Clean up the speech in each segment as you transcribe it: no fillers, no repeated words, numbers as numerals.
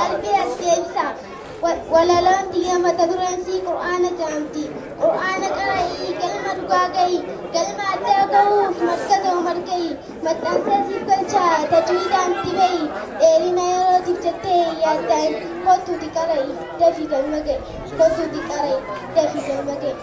qalbii as deebisa. Walaloon xiyya mata dureen sii qur'aana jedhamti. Qur'aana qara'ii galma dhugaa gahii galma addaa gahuuf markaza umar gahii maxxansee siif galchaa tajwiidaan itti bahi dheerina yerootiif jettee yaaddaan kottuuti qara'ii dafii galma gahi kottuuti qara'ii dafii galma gahi.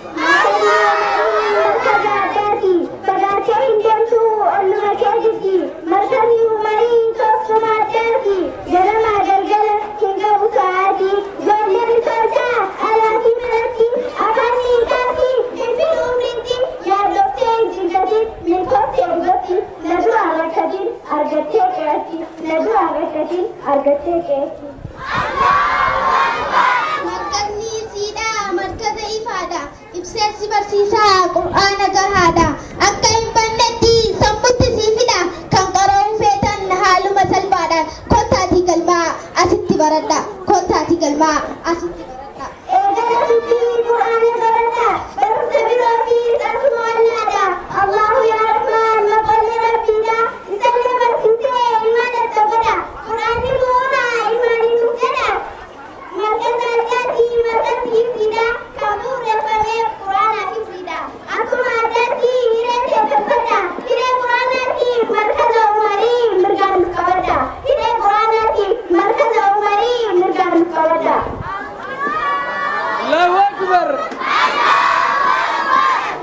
Fagaatee hin deemtu olluma kee jirti markabii umarii tokkumaa addaati ganamaa galgala hin qabu sa'aatii ijoollee bitootaa alaatii manatti afaan miidhaati hinfiduu minti yaaddoftee hin cinqatin milkooftee dhugotti na duraa rakkatin argattee qe'atti na duraa rakkatin argattee qe'atti. Markazni isiidha markaza ifaadha ibseessi barsiisaa qur'aana gahaadha akka hin bannetti sammutti siifidha kan qara'uu feetan haaluma salphaadha kottaatii galmaa asitti baradha kottaatii galmaa asitti baradha. Eegala dubbii qur'aana barata barumsa biroo fi asuma wallaadha Allahu yaa Rahmaan maqalli rabbiidha isallee barsiisee ilmaan dadhabadha qur'aanni bu'uura ilmaanii nuuf jedha markaza addaatti markazni ibsiidha kan bu'uureffameef qur'aanaaf ibsiidha akkuma addaatti hiree teeffadha hiree qur'aanaatti markaza umarii mirgaan nuuf qabadha hiree qur'aanaatti markaza umarii mirgaan nuuf qabadha. Allahu Akbar.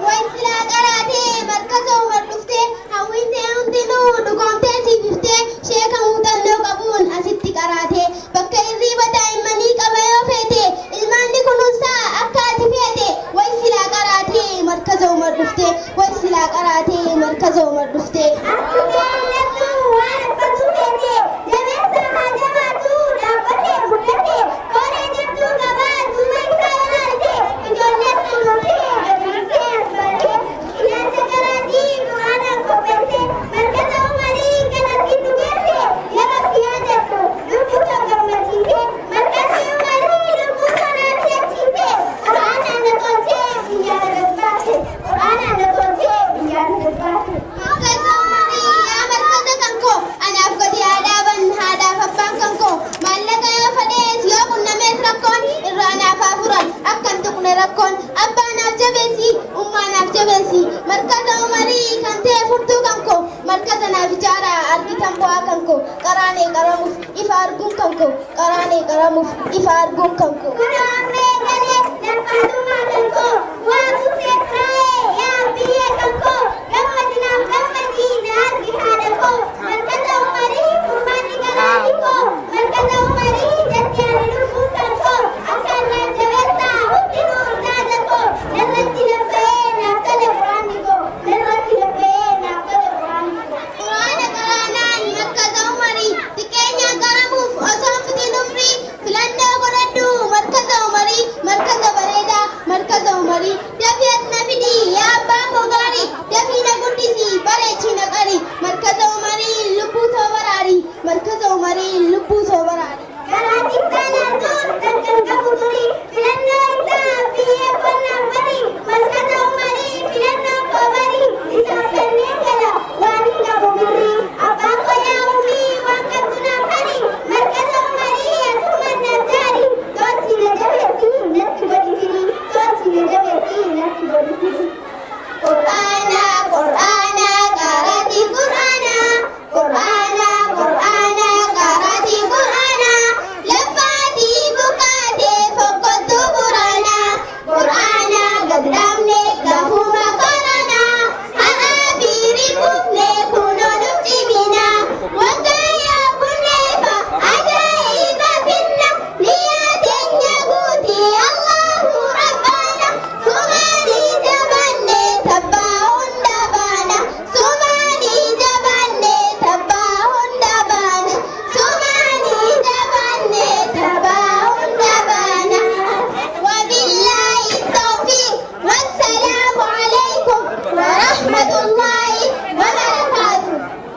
Waysilaa qaraatee markaza umar dhuftee hawwintee hundinuu dhugoomtee siififtee sheeka muuxannoo qabuun asitti qaraatee bakka hirriiba daa'immanii qaba yoo feete ilmaanni kunuunsaa akka ati feete waysilaa qaraatee markaza umar dhuftee waysilaa qaraatee markaza umar dhuftee. Rakkoon abbaanaaf jabeessi ummaanaaf jabeessi markaza umarii kan ta'e furtuu kan koo markaza naaf ijaara argitan bu'aa kan koo qaraanee qaramuuf ifa arguun kan koo qaraanee qaramuuf ifa arguun kan koo.